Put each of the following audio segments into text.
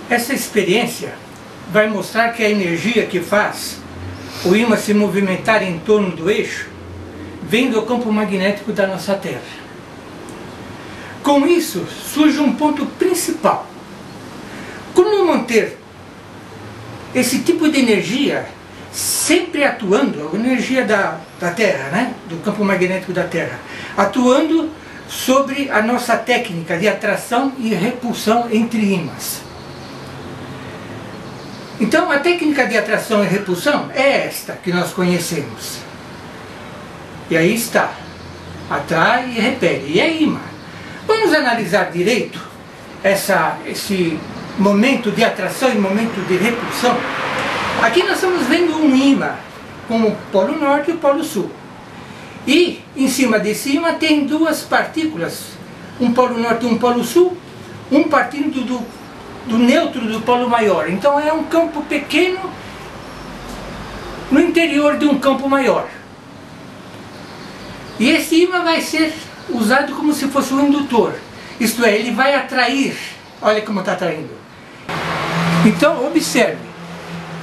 Essa experiência vai mostrar que a energia que faz o ímã se movimentar em torno do eixo vem do campo magnético da nossa Terra. Com isso, surge um ponto principal. Como manter esse tipo de energia sempre atuando, a energia da Terra, né? Do campo magnético da Terra, atuando sobre a nossa técnica de atração e repulsão entre ímãs. Então, a técnica de atração e repulsão é esta que nós conhecemos. E aí está, atrai e repele, e é ímã. Vamos analisar direito esse momento de atração e momento de repulsão. Aqui nós estamos vendo um ímã com o polo norte e o polo sul. E em cima desse ímã tem duas partículas, um polo norte e um polo sul, um partindo do neutro do polo maior. Então é um campo pequeno no interior de um campo maior. E esse ímã vai ser usado como se fosse um indutor. Isto é, ele vai atrair. Olha como está atraindo. Então observe,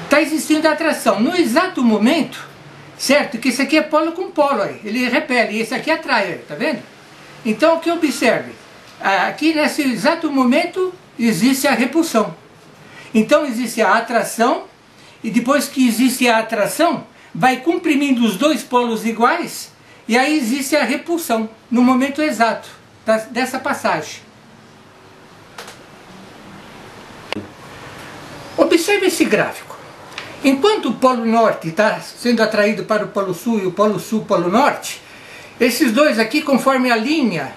está existindo atração. No exato momento, certo? Que esse aqui é polo com polo, aí. Ele repele, e esse aqui atrai, está vendo? Então o que observe? Aqui nesse exato momento existe a repulsão. Então existe a atração, e depois que existe a atração, vai comprimindo os dois polos iguais, e aí existe a repulsão, no momento exato dessa passagem. Observe esse gráfico. Enquanto o polo norte está sendo atraído para o polo sul e o polo sul polo norte, esses dois aqui, conforme a linha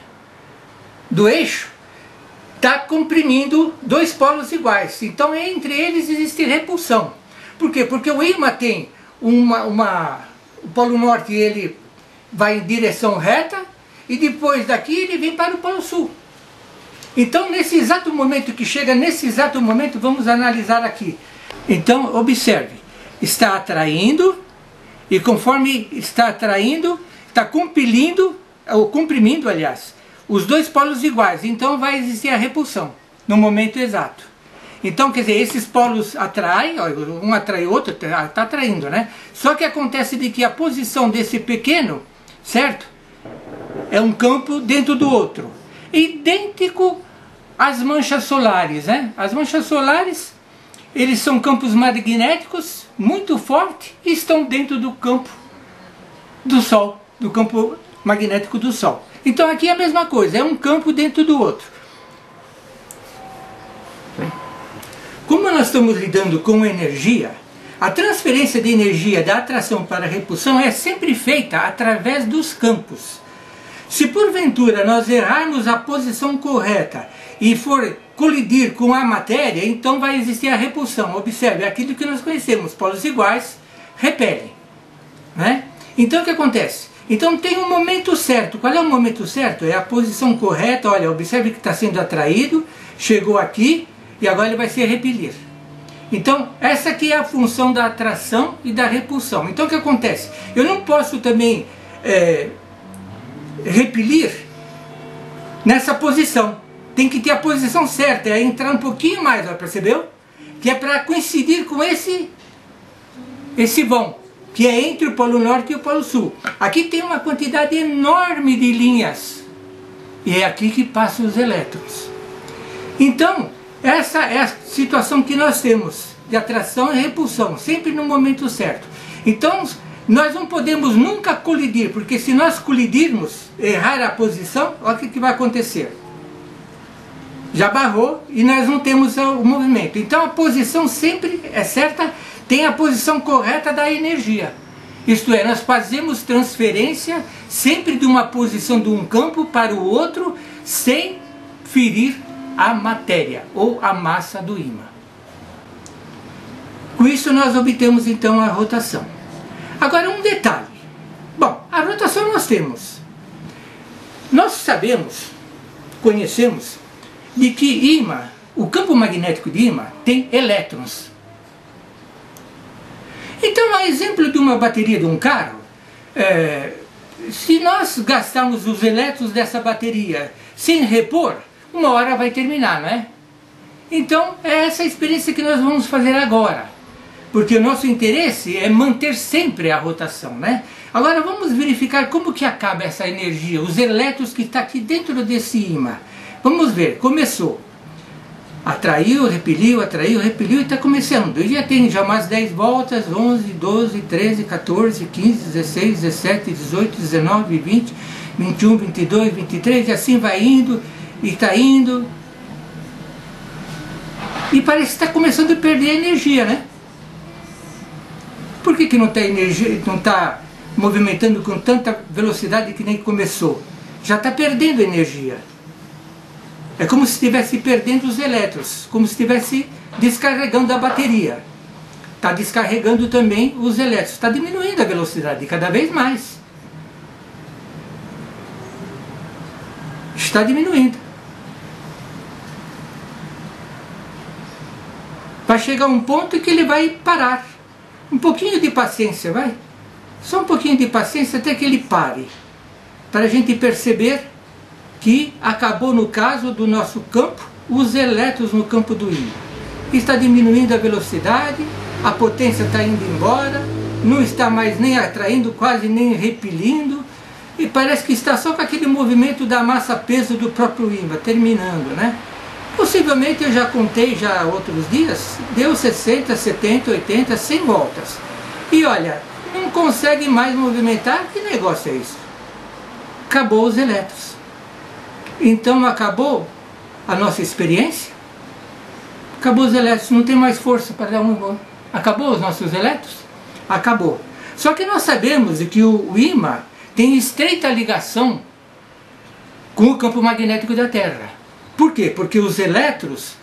do eixo, está comprimindo dois polos iguais. Então entre eles existe repulsão. Por quê? Porque o ímã tem o polo norte, ele vai em direção reta, e depois daqui ele vem para o polo sul. Então nesse exato momento que chega, nesse exato momento, vamos analisar aqui. Então observe, está atraindo, e conforme está atraindo, está comprimindo, aliás, os dois polos iguais. Então vai existir a repulsão no momento exato. Então quer dizer, esses polos atraem, um atrai o outro, está atraindo, né? Só que acontece de que a posição desse pequeno, certo? É um campo dentro do outro, idêntico às manchas solares, né? As manchas solares, eles são campos magnéticos muito fortes e estão dentro do campo do Sol, do campo magnético do Sol. Então aqui é a mesma coisa, é um campo dentro do outro. Como nós estamos lidando com energia, a transferência de energia da atração para a repulsão é sempre feita através dos campos. Se porventura nós errarmos a posição correta e for colidir com a matéria, então vai existir a repulsão. Observe, aquilo que nós conhecemos, polos iguais repelem, né? Então o que acontece? Então tem um momento certo. Qual é o momento certo? É a posição correta. Olha, observe que está sendo atraído, chegou aqui e agora ele vai se repelir. Então essa aqui é a função da atração e da repulsão. Então o que acontece? Eu não posso também repelir nessa posição. Tem que ter a posição certa, é entrar um pouquinho mais, ó, percebeu? Que é para coincidir com esse vão, que é entre o polo norte e o polo sul. Aqui tem uma quantidade enorme de linhas, e é aqui que passam os elétrons. Então, essa é a situação que nós temos, de atração e repulsão, sempre no momento certo. Então, nós não podemos nunca colidir, porque se nós colidirmos, errar a posição, olha o que vai acontecer. Já barrou e nós não temos o movimento. Então a posição sempre é certa, tem a posição correta da energia. Isto é, nós fazemos transferência sempre de uma posição de um campo para o outro, sem ferir a matéria ou a massa do ímã. Com isso nós obtemos então a rotação. Agora um detalhe. Bom, a rotação nós temos. Nós sabemos, conhecemos, de que ímã, o campo magnético de ímã tem elétrons. Então, a exemplo de uma bateria de um carro, se nós gastarmos os elétrons dessa bateria sem repor, uma hora vai terminar, não é? Então é essa experiência que nós vamos fazer agora, porque o nosso interesse é manter sempre a rotação, né? Agora vamos verificar como que acaba essa energia, os elétrons que estão aqui dentro desse ímã. Vamos ver, começou. Atraiu, repeliu e está começando. E já tem umas 10 voltas, 11, 12, 13, 14, 15, 16, 17, 18, 19, 20, 21, 22, 23, e assim vai indo, e está indo. E parece que está começando a perder energia, né? Por que não está energia, não está movimentando com tanta velocidade que nem começou? Já está perdendo energia. É como se estivesse perdendo os elétrons, como se estivesse descarregando a bateria. Está descarregando também os elétrons, está diminuindo a velocidade cada vez mais. Está diminuindo. Vai chegar um ponto que ele vai parar. Um pouquinho de paciência, vai? Só um pouquinho de paciência até que ele pare. Para a gente perceber que acabou, no caso do nosso campo, os elétrons no campo do ímã. Está diminuindo a velocidade, a potência está indo embora, não está mais nem atraindo, quase nem repelindo, e parece que está só com aquele movimento da massa-peso do próprio ímã, terminando, né? Possivelmente, eu já contei já outros dias, deu 60, 70, 80, 100 voltas. E olha, não consegue mais movimentar, que negócio é isso? Acabou os elétrons. Então acabou a nossa experiência, acabou os elétrons, não tem mais força para dar um... Acabou os nossos elétrons? Acabou. Só que nós sabemos que o ímã tem estreita ligação com o campo magnético da Terra. Por quê? Porque os elétrons,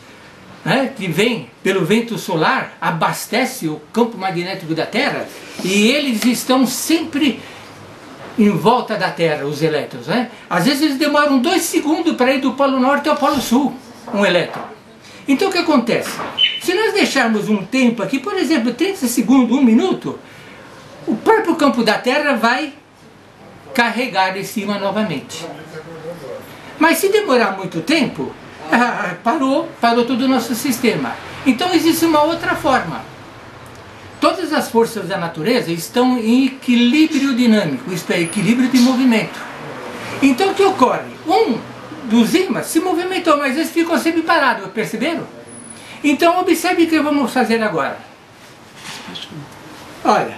né, que vêm pelo vento solar abastecem o campo magnético da Terra e eles estão sempre em volta da Terra, os elétrons, né? Às vezes eles demoram 2 segundos para ir do Polo Norte ao Polo Sul, um elétron. Então o que acontece? Se nós deixarmos um tempo aqui, por exemplo, 30 segundos, 1 minuto, o próprio campo da Terra vai carregar esse ímã novamente. Mas se demorar muito tempo, parou todo o nosso sistema. Então existe uma outra forma. Todas as forças da natureza estão em equilíbrio dinâmico, isto é, equilíbrio de movimento. Então o que ocorre? Um dos ímãs se movimentou, mas eles ficam sempre parados, perceberam? Então observe o que vamos fazer agora. Olha,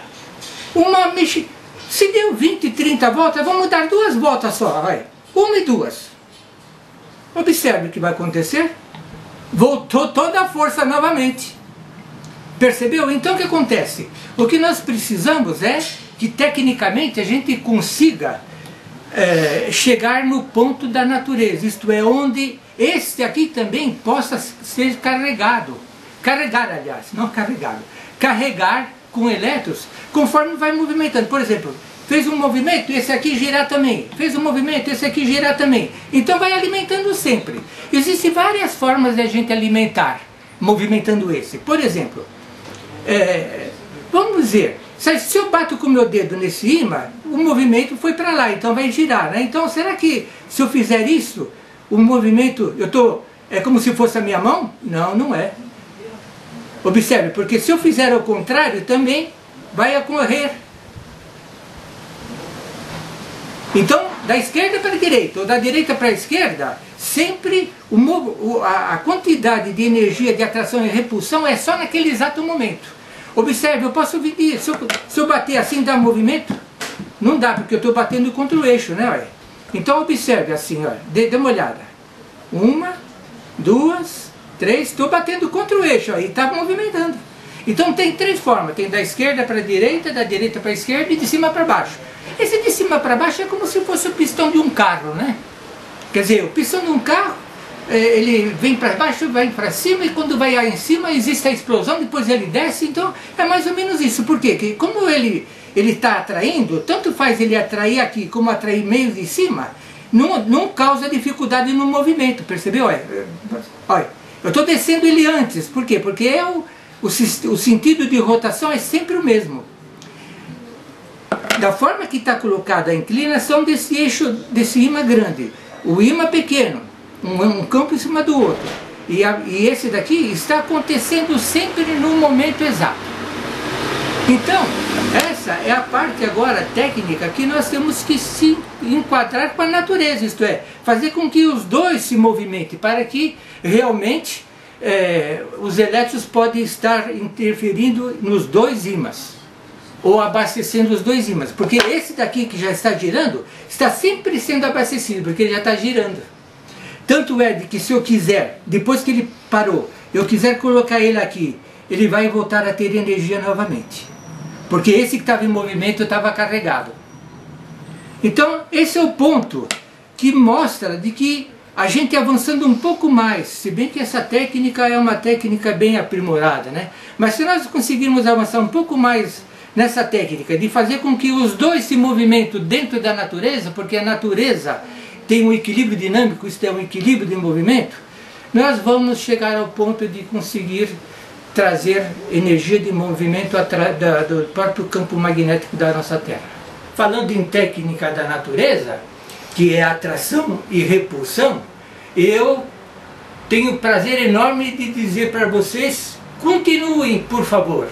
se deu 20, 30 voltas, vamos dar 2 voltas só, vai. 1 e 2. Observe o que vai acontecer. Voltou toda a força novamente. Percebeu? Então o que acontece? O que nós precisamos é que tecnicamente a gente consiga chegar no ponto da natureza, isto é, onde este aqui também possa ser carregado. Carregar, aliás, não carregado. Carregar com elétrons conforme vai movimentando. Por exemplo, fez um movimento, esse aqui girar também. Fez um movimento, esse aqui girar também. Então vai alimentando sempre. Existem várias formas de a gente alimentar, movimentando esse. Por exemplo, vamos dizer, se eu bato com o meu dedo nesse ímã, o movimento foi para lá, então vai girar, né? Então será que se eu fizer isso, o movimento, é como se fosse a minha mão? Não, não é. Observe, porque se eu fizer ao contrário também vai ocorrer. Então, da esquerda para a direita, ou da direita para a esquerda, sempre a quantidade de energia de atração e repulsão é só naquele exato momento. Observe, eu posso dividir, se eu bater assim, dá movimento? Não dá, porque eu estou batendo contra o eixo, né? Olha. Então observe assim, olha, dê uma olhada. 1, 2, 3, estou batendo contra o eixo, ó, e está movimentando. Então tem 3 formas, tem da esquerda para a direita, da direita para a esquerda e de cima para baixo. Esse de cima para baixo é como se fosse o pistão de um carro, né? Quer dizer, o pistão de um carro, ele vem para baixo, vai para cima, e quando vai aí em cima existe a explosão, depois ele desce. Então é mais ou menos isso. Por quê? Porque como ele está atraindo, tanto faz ele atrair aqui como atrair meio de cima, não causa dificuldade no movimento, percebeu? Olha, eu estou descendo ele antes. Por quê? Porque o sentido de rotação é sempre o mesmo. Da forma que está colocada a inclinação desse eixo, desse ímã grande, o ímã pequeno, um campo em cima do outro. E esse daqui está acontecendo sempre no momento exato. Então, essa é a parte agora técnica que nós temos que se enquadrar com a natureza, isto é, fazer com que os dois se movimentem, para que realmente os elétrons podem estar interferindo nos dois ímãs, ou abastecendo os dois ímãs, porque esse daqui que já está girando, está sempre sendo abastecido, porque ele já está girando. Tanto é de que se eu quiser, depois que ele parou, eu quiser colocar ele aqui, ele vai voltar a ter energia novamente. Porque esse que estava em movimento estava carregado. Então, esse é o ponto que mostra de que a gente avançando um pouco mais, se bem que essa técnica é uma técnica bem aprimorada, né? Mas se nós conseguirmos avançar um pouco mais nessa técnica de fazer com que os dois se movimentem dentro da natureza, porque a natureza tem um equilíbrio dinâmico, isto é, um equilíbrio de movimento, nós vamos chegar ao ponto de conseguir trazer energia de movimento do próprio campo magnético da nossa Terra. Falando em técnica da natureza, que é atração e repulsão, eu tenho o prazer enorme de dizer para vocês, continuem, por favor,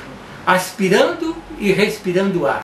aspirando e respirando ar.